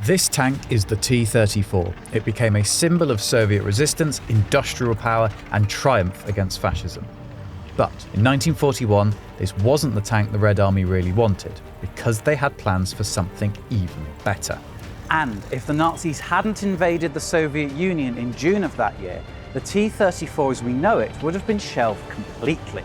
This tank is the T-34. It became a symbol of Soviet resistance, industrial power, and triumph against fascism. But in 1941, this wasn't the tank the Red Army really wanted, because they had plans for something even better. And if the Nazis hadn't invaded the Soviet Union in June of that year, the T-34 as we know it would have been shelved completely.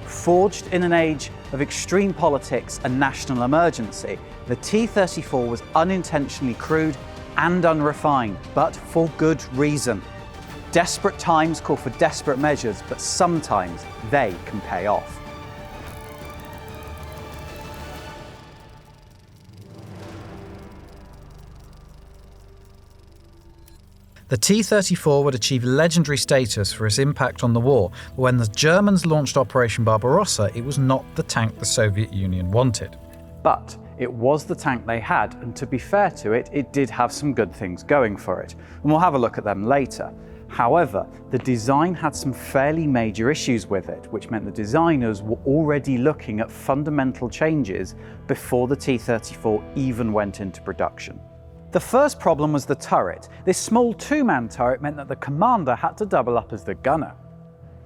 Forged in an age of extreme politics and national emergency, the T-34 was unintentionally crude and unrefined, but for good reason. Desperate times call for desperate measures, but sometimes they can pay off. The T-34 would achieve legendary status for its impact on the war, but when the Germans launched Operation Barbarossa, it was not the tank the Soviet Union wanted. But it was the tank they had, and to be fair to it, it did have some good things going for it, and we'll have a look at them later. However, the design had some fairly major issues with it, which meant the designers were already looking at fundamental changes before the T-34 even went into production. The first problem was the turret. This small two-man turret meant that the commander had to double up as the gunner.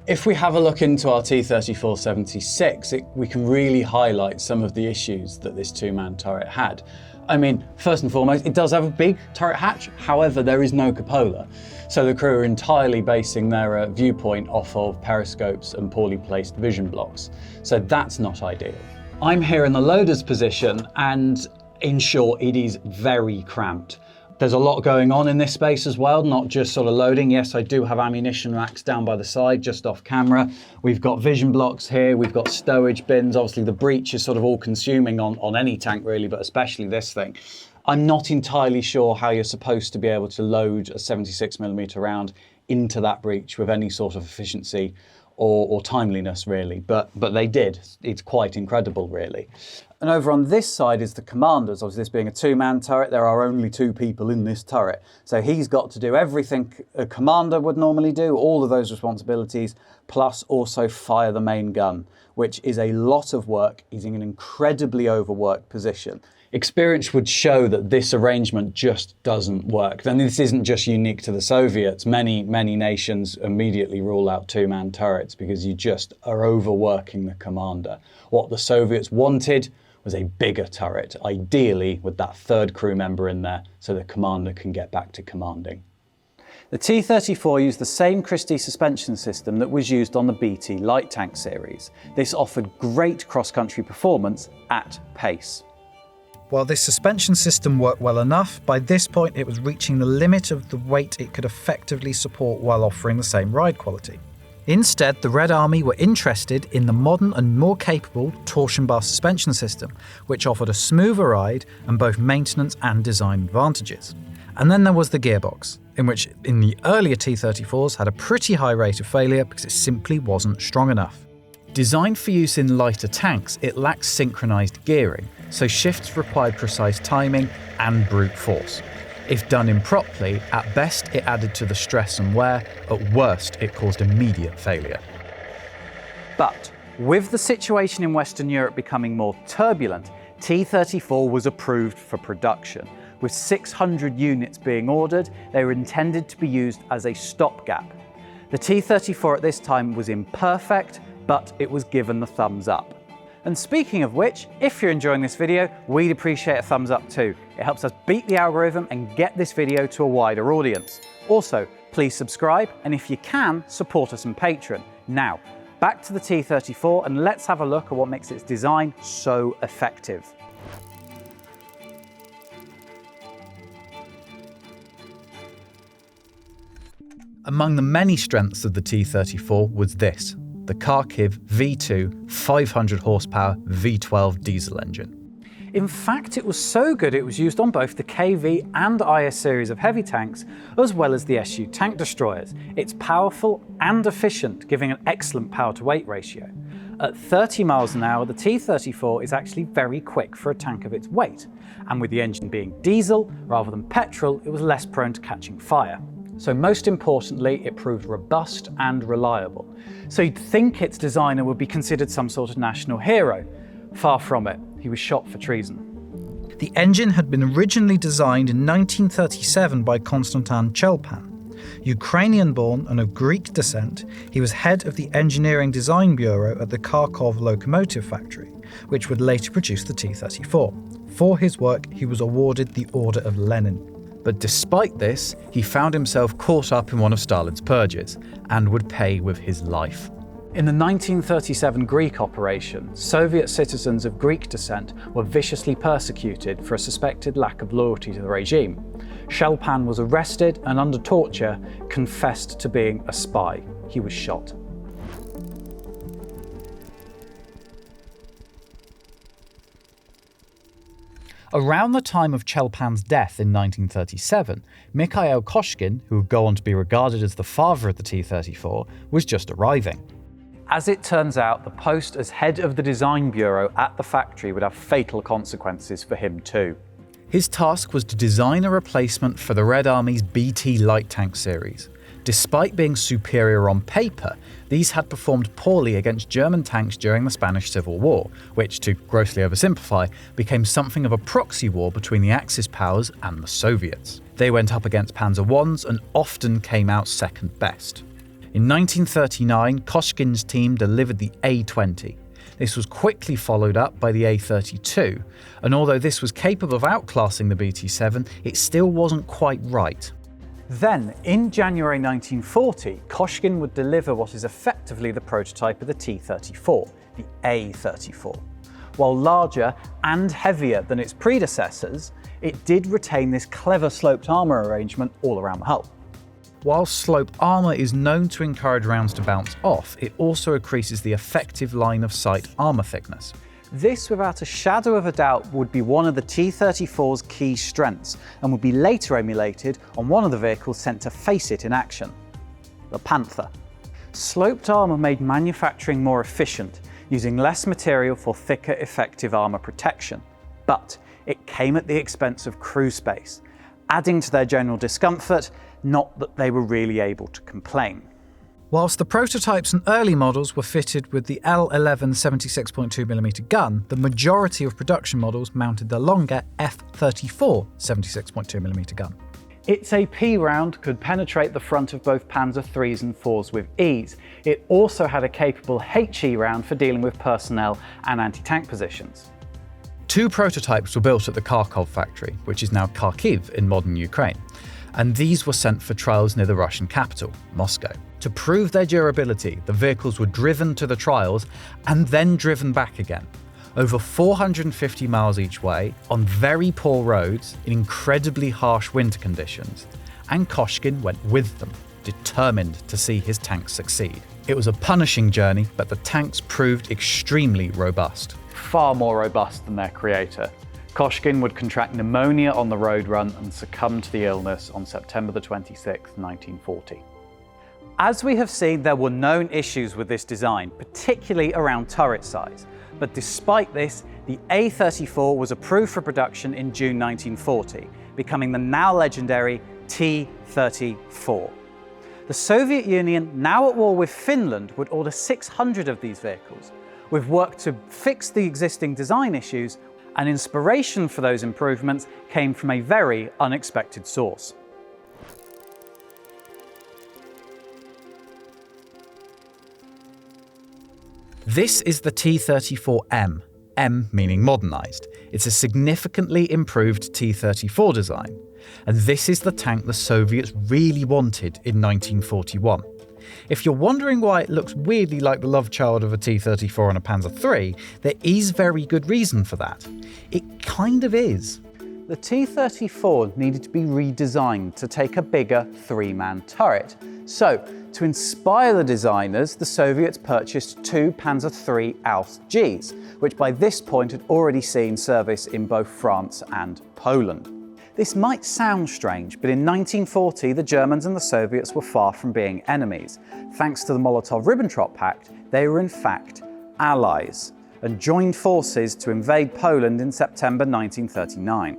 If we have a look into our T-34-76, we can really highlight some of the issues that this two-man turret had. I mean, first and foremost, it does have a big turret hatch, however, there is no cupola. So the crew are entirely basing their viewpoint off of periscopes and poorly placed vision blocks. So that's not ideal. I'm here in the loader's position, and in short, it is very cramped. There's a lot going on in this space as well, not just sort of loading. Yes, I do have ammunition racks down by the side, just off camera. We've got vision blocks here, we've got stowage bins. Obviously the breach is sort of all consuming on any tank really, but especially this thing. I'm not entirely sure how you're supposed to be able to load a 76mm round into that breach with any sort of efficiency or timeliness really, but they did. It's quite incredible really. And over on this side is the commander's. Obviously this being a two-man turret, there are only two people in this turret. So he's got to do everything a commander would normally do, all of those responsibilities, plus also fire the main gun, which is a lot of work. He's in an incredibly overworked position. Experience would show that this arrangement just doesn't work. And this isn't just unique to the Soviets. Many nations immediately rule out two-man turrets because you just are overworking the commander. What the Soviets wanted was a bigger turret, ideally with that third crew member in there so the commander can get back to commanding. The T-34 used the same Christie suspension system that was used on the BT light tank series. This offered great cross-country performance at pace. While this suspension system worked well enough, by this point it was reaching the limit of the weight it could effectively support while offering the same ride quality. Instead, the Red Army were interested in the modern and more capable torsion bar suspension system, which offered a smoother ride and both maintenance and design advantages. And then there was the gearbox, in which in the earlier T-34s had a pretty high rate of failure because it simply wasn't strong enough. Designed for use in lighter tanks, it lacks synchronized gearing, so shifts required precise timing and brute force. If done improperly, at best it added to the stress and wear, at worst it caused immediate failure. But with the situation in Western Europe becoming more turbulent, T-34 was approved for production. With 600 units being ordered, they were intended to be used as a stopgap. The T-34 at this time was imperfect, but it was given the thumbs up. And speaking of which, if you're enjoying this video, we'd appreciate a thumbs up too. It helps us beat the algorithm and get this video to a wider audience. Also, please subscribe, and if you can, support us on Patreon. Now, back to the T-34, and let's have a look at what makes its design so effective. Among the many strengths of the T-34 was this: the Kharkiv V-2 500 horsepower V12 diesel engine. In fact, it was so good it was used on both the KV and IS series of heavy tanks, as well as the SU tank destroyers. It's powerful and efficient, giving an excellent power-to-weight ratio. At 30 miles an hour, the T-34 is actually very quick for a tank of its weight, and with the engine being diesel rather than petrol, it was less prone to catching fire. So most importantly, it proved robust and reliable. So you'd think its designer would be considered some sort of national hero. Far from it, he was shot for treason. The engine had been originally designed in 1937 by Konstantin Chelpan. Ukrainian-born and of Greek descent, he was head of the Engineering Design Bureau at the Kharkiv Locomotive Factory, which would later produce the T-34. For his work, he was awarded the Order of Lenin. But despite this, he found himself caught up in one of Stalin's purges, and would pay with his life. In the 1937 Greek operation, Soviet citizens of Greek descent were viciously persecuted for a suspected lack of loyalty to the regime. Chelpan was arrested and, under torture, confessed to being a spy. He was shot. Around the time of Chelpan's death in 1937, Mikhail Koshkin, who would go on to be regarded as the father of the T-34, was just arriving. As it turns out, the post as head of the design bureau at the factory would have fatal consequences for him too. His task was to design a replacement for the Red Army's BT light tank series. Despite being superior on paper, these had performed poorly against German tanks during the Spanish Civil War, which, to grossly oversimplify, became something of a proxy war between the Axis powers and the Soviets. They went up against Panzer Is and often came out second best. In 1939, Koshkin's team delivered the A-20. This was quickly followed up by the A-32, and although this was capable of outclassing the BT-7, it still wasn't quite right. Then, in January 1940, Koshkin would deliver what is effectively the prototype of the T-34, the A-34. While larger and heavier than its predecessors, it did retain this clever sloped armour arrangement all around the hull. While sloped armour is known to encourage rounds to bounce off, it also increases the effective line of sight armour thickness. This, without a shadow of a doubt, would be one of the T-34's key strengths, and would be later emulated on one of the vehicles sent to face it in action, the Panther. Sloped armour made manufacturing more efficient, using less material for thicker, effective armour protection. But it came at the expense of crew space, adding to their general discomfort, not that they were really able to complain. Whilst the prototypes and early models were fitted with the L11 76.2mm gun, the majority of production models mounted the longer F-34 76.2mm gun. Its AP round could penetrate the front of both Panzer IIIs and IVs with ease. It also had a capable HE round for dealing with personnel and anti-tank positions. Two prototypes were built at the Kharkiv factory, which is now Kharkiv in modern Ukraine, and these were sent for trials near the Russian capital, Moscow. To prove their durability, the vehicles were driven to the trials and then driven back again, over 450 miles each way, on very poor roads, in incredibly harsh winter conditions, and Koshkin went with them, determined to see his tanks succeed. It was a punishing journey, but the tanks proved extremely robust. Far more robust than their creator. Koshkin would contract pneumonia on the road run and succumb to the illness on September the 26th, 1940. As we have seen, there were known issues with this design, particularly around turret size. But despite this, the A-34 was approved for production in June 1940, becoming the now legendary T-34. The Soviet Union, now at war with Finland, would order 600 of these vehicles. With work to fix the existing design issues, and inspiration for those improvements came from a very unexpected source. This is the T-34M, M meaning modernised. It's a significantly improved T-34 design, and this is the tank the Soviets really wanted in 1941. If you're wondering why it looks weirdly like the love child of a T-34 and a Panzer III, there is very good reason for that. It kind of is. The T-34 needed to be redesigned to take a bigger three-man turret. So, to inspire the designers, the Soviets purchased two Panzer III Ausf Gs, which by this point had already seen service in both France and Poland. This might sound strange, but in 1940 the Germans and the Soviets were far from being enemies. Thanks to the Molotov-Ribbentrop Pact, they were in fact allies, and joined forces to invade Poland in September 1939.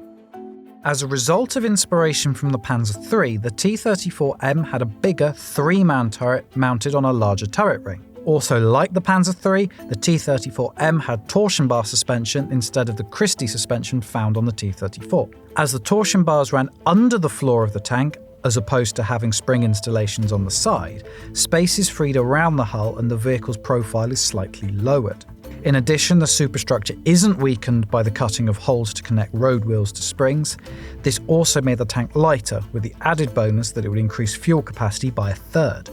As a result of inspiration from the Panzer III, the T-34M had a bigger three-man turret mounted on a larger turret ring. Also, like the Panzer III, the T-34M had torsion bar suspension instead of the Christie suspension found on the T-34. As the torsion bars ran under the floor of the tank, as opposed to having spring installations on the side, space is freed around the hull and the vehicle's profile is slightly lowered. In addition, the superstructure isn't weakened by the cutting of holes to connect road wheels to springs. This also made the tank lighter, with the added bonus that it would increase fuel capacity by a third.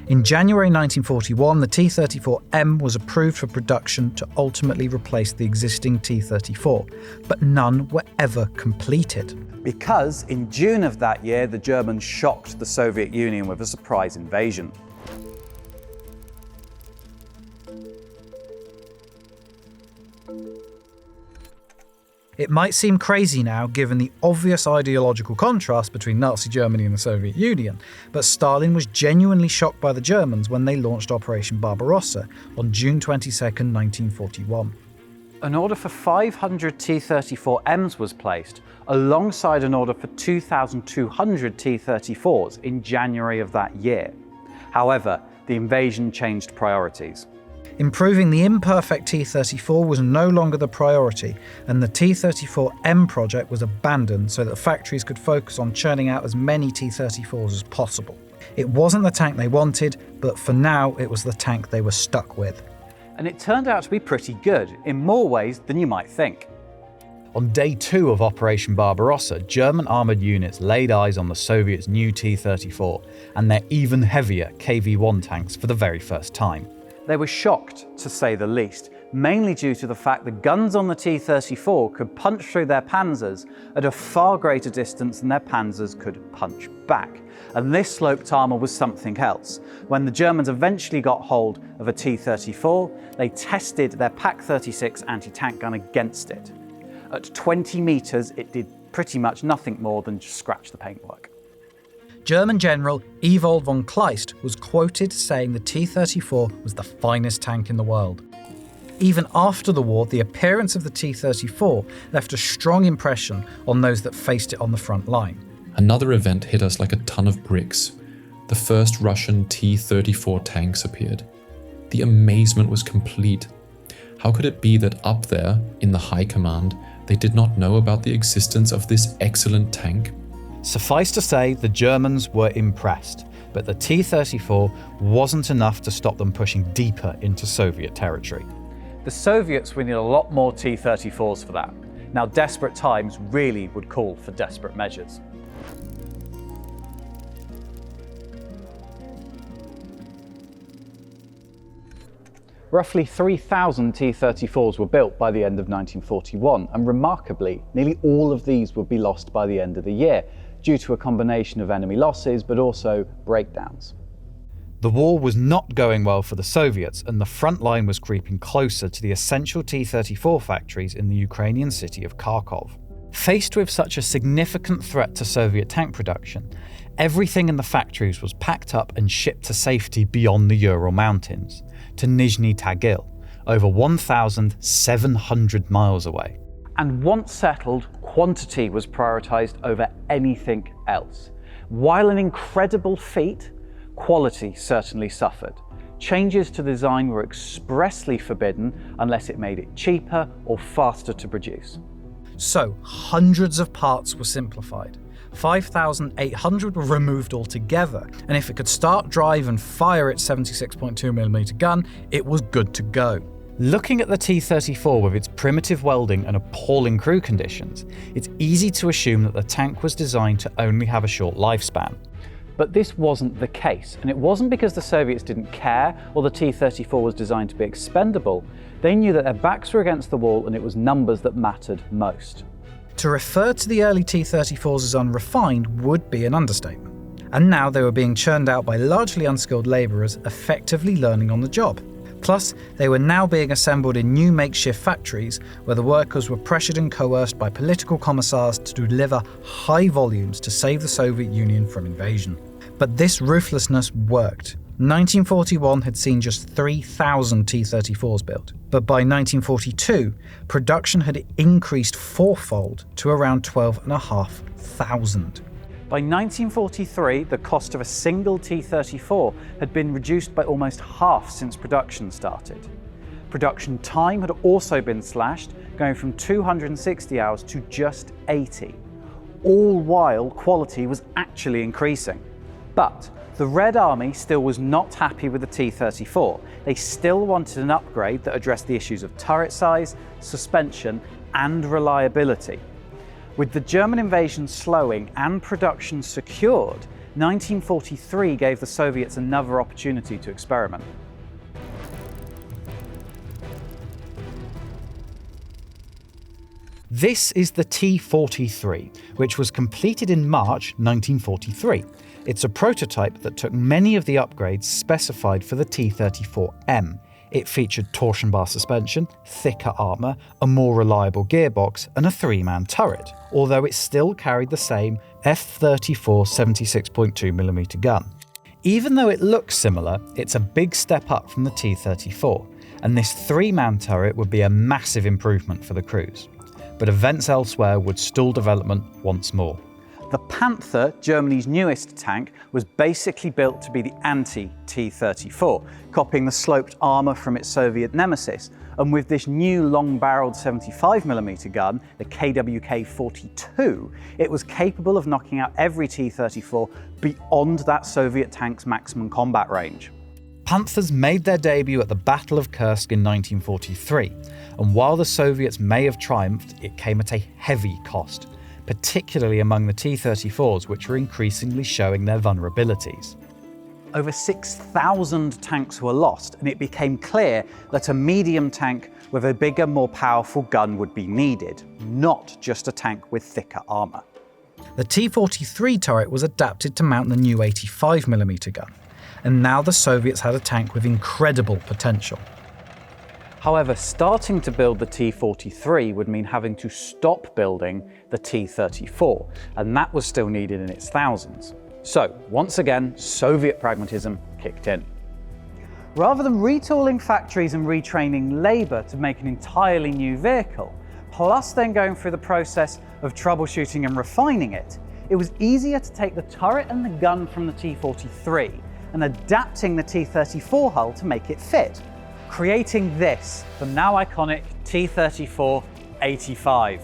In January 1941, the T-34M was approved for production to ultimately replace the existing T-34, but none were ever completed. Because in June of that year, the Germans shocked the Soviet Union with a surprise invasion. It might seem crazy now given the obvious ideological contrast between Nazi Germany and the Soviet Union, but Stalin was genuinely shocked by the Germans when they launched Operation Barbarossa on June 22, 1941. An order for 500 T-34Ms was placed, alongside an order for 2,200 T-34s in January of that year. However, the invasion changed priorities. Improving the imperfect T-34 was no longer the priority, and the T-34M project was abandoned so that factories could focus on churning out as many T-34s as possible. It wasn't the tank they wanted, but for now it was the tank they were stuck with. And it turned out to be pretty good, in more ways than you might think. On day 2 of Operation Barbarossa, German armoured units laid eyes on the Soviets' new T-34 and their even heavier KV-1 tanks for the very first time. They were shocked, to say the least, mainly due to the fact the guns on the T-34 could punch through their panzers at a far greater distance than their panzers could punch back. And this sloped armour was something else. When the Germans eventually got hold of a T-34, they tested their Pak-36 anti-tank gun against it. At 20 metres, it did pretty much nothing more than just scratch the paintwork. German General Ewald von Kleist was quoted saying the T-34 was the finest tank in the world. Even after the war, the appearance of the T-34 left a strong impression on those that faced it on the front line. Another event hit us like a ton of bricks. The first Russian T-34 tanks appeared. The amazement was complete. How could it be that up there, in the high command, they did not know about the existence of this excellent tank? Suffice to say, the Germans were impressed, but the T-34 wasn't enough to stop them pushing deeper into Soviet territory. The Soviets would need a lot more T-34s for that. Now, desperate times really would call for desperate measures. Roughly 3,000 T-34s were built by the end of 1941, and remarkably, nearly all of these would be lost by the end of the year, due to a combination of enemy losses, but also breakdowns. The war was not going well for the Soviets, and the front line was creeping closer to the essential T-34 factories in the Ukrainian city of Kharkov. Faced with such a significant threat to Soviet tank production, everything in the factories was packed up and shipped to safety beyond the Ural Mountains, to Nizhny Tagil, over 1,700 miles away. And once settled, quantity was prioritised over anything else. While an incredible feat, quality certainly suffered. Changes to design were expressly forbidden unless it made it cheaper or faster to produce. So, hundreds of parts were simplified. 5,800 were removed altogether, and if it could start, drive and fire its 76.2mm gun, it was good to go. Looking at the T-34 with its primitive welding and appalling crew conditions, it's easy to assume that the tank was designed to only have a short lifespan. But this wasn't the case, and it wasn't because the Soviets didn't care or the T-34 was designed to be expendable. They knew that their backs were against the wall and it was numbers that mattered most. To refer to the early T-34s as unrefined would be an understatement. And now they were being churned out by largely unskilled labourers effectively learning on the job. Plus, they were now being assembled in new makeshift factories where the workers were pressured and coerced by political commissars to deliver high volumes to save the Soviet Union from invasion. But this ruthlessness worked. 1941 had seen just 3,000 T-34s built, but by 1942, production had increased fourfold to around 12,500. By 1943, the cost of a single T-34 had been reduced by almost half since production started. Production time had also been slashed, going from 260 hours to just 80, all while quality was actually increasing. But the Red Army still was not happy with the T-34. They still wanted an upgrade that addressed the issues of turret size, suspension, and reliability. With the German invasion slowing and production secured, 1943 gave the Soviets another opportunity to experiment. This is the T-43, which was completed in March 1943. It's a prototype that took many of the upgrades specified for the T-34M. It featured torsion bar suspension, thicker armour, a more reliable gearbox, and a 3-man turret, although it still carried the same F-34 76.2mm gun. Even though it looks similar, it's a big step up from the T-34, and this 3-man turret would be a massive improvement for the crews. But events elsewhere would stall development once more. The Panther, Germany's newest tank, was basically built to be the anti-T-34, copying the sloped armour from its Soviet nemesis, and with this new long-barreled 75mm gun, the KWK-42, it was capable of knocking out every T-34 beyond that Soviet tank's maximum combat range. Panthers made their debut at the Battle of Kursk in 1943, and while the Soviets may have triumphed, it came at a heavy cost, particularly among the T-34s, which were increasingly showing their vulnerabilities. Over 6,000 tanks were lost, and it became clear that a medium tank with a bigger, more powerful gun would be needed, not just a tank with thicker armour. The T-43 turret was adapted to mount the new 85mm gun, and now the Soviets had a tank with incredible potential. However, starting to build the T-43 would mean having to stop building the T-34, and that was still needed in its thousands. So, once again, Soviet pragmatism kicked in. Rather than retooling factories and retraining labour to make an entirely new vehicle, plus then going through the process of troubleshooting and refining it, it was easier to take the turret and the gun from the T-43 and adapting the T-34 hull to make it fit, creating this, the now iconic T-34-85.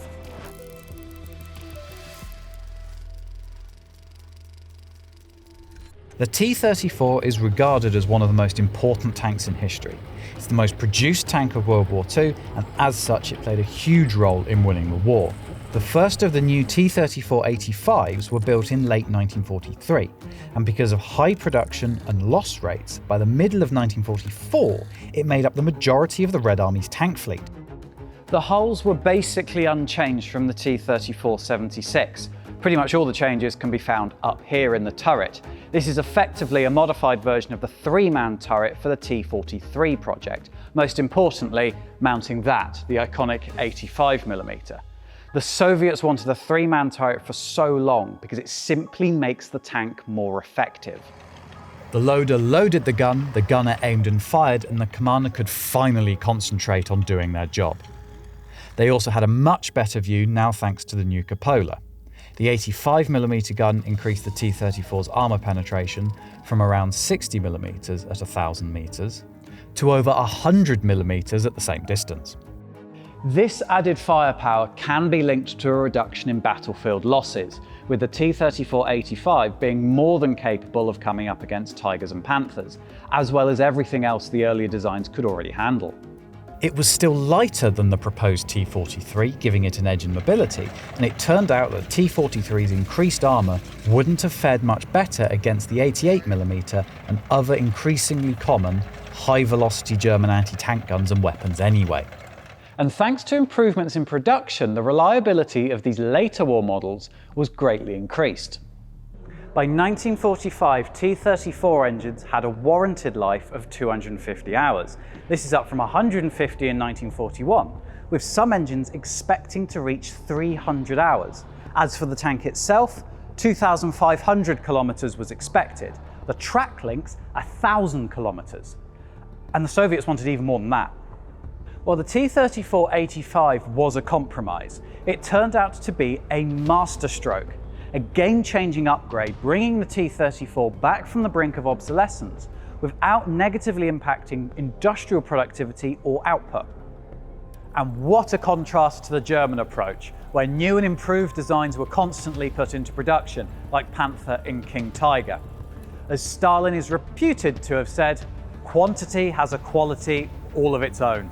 The T-34 is regarded as one of the most important tanks in history. It's the most produced tank of World War II, and as such it played a huge role in winning the war. The first of the new T-34-85s were built in late 1943, and because of high production and loss rates, by the middle of 1944, it made up the majority of the Red Army's tank fleet. The hulls were basically unchanged from the T-34-76. Pretty much all the changes can be found up here in the turret. This is effectively a modified version of the 3-man turret for the T-43 project, most importantly, mounting that, the iconic 85mm. The Soviets wanted a 3-man turret for so long because it simply makes the tank more effective. The loader loaded the gunner aimed and fired, and the commander could finally concentrate on doing their job. They also had a much better view now thanks to the new cupola. The 85mm gun increased the T-34's armour penetration from around 60mm at 1,000 metres to over 100mm at the same distance. This added firepower can be linked to a reduction in battlefield losses, with the T-34-85 being more than capable of coming up against Tigers and Panthers, as well as everything else the earlier designs could already handle. It was still lighter than the proposed T-43, giving it an edge in mobility, and it turned out that T-43's increased armour wouldn't have fared much better against the 88mm and other increasingly common, high-velocity German anti-tank guns and weapons anyway. And thanks to improvements in production, the reliability of these later war models was greatly increased. By 1945, T-34 engines had a warranted life of 250 hours. This is up from 150 in 1941, with some engines expecting to reach 300 hours. As for the tank itself, 2,500 kilometers was expected. The track lengths, 1,000 kilometers. And the Soviets wanted even more than that. While the T-34-85 was a compromise, it turned out to be a masterstroke. a game-changing upgrade bringing the T-34 back from the brink of obsolescence without negatively impacting industrial productivity or output. And what a contrast to the German approach, where new and improved designs were constantly put into production, like Panther and King Tiger. As Stalin is reputed to have said, quantity has a quality all of its own.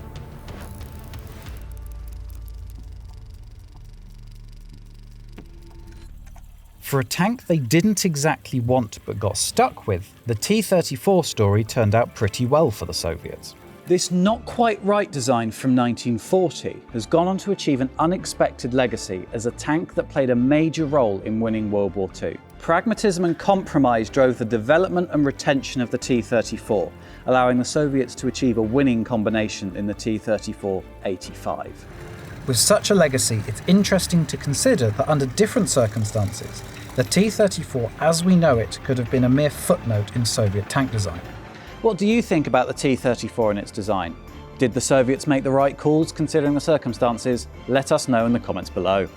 For a tank they didn't exactly want but got stuck with, the T-34 story turned out pretty well for the Soviets. This not-quite-right design from 1940 has gone on to achieve an unexpected legacy as a tank that played a major role in winning World War II. Pragmatism and compromise drove the development and retention of the T-34, allowing the Soviets to achieve a winning combination in the T-34-85. With such a legacy, it's interesting to consider that under different circumstances, the T-34 as we know it could have been a mere footnote in Soviet tank design. What do you think about the T-34 and its design? Did the Soviets make the right calls considering the circumstances? Let us know in the comments below.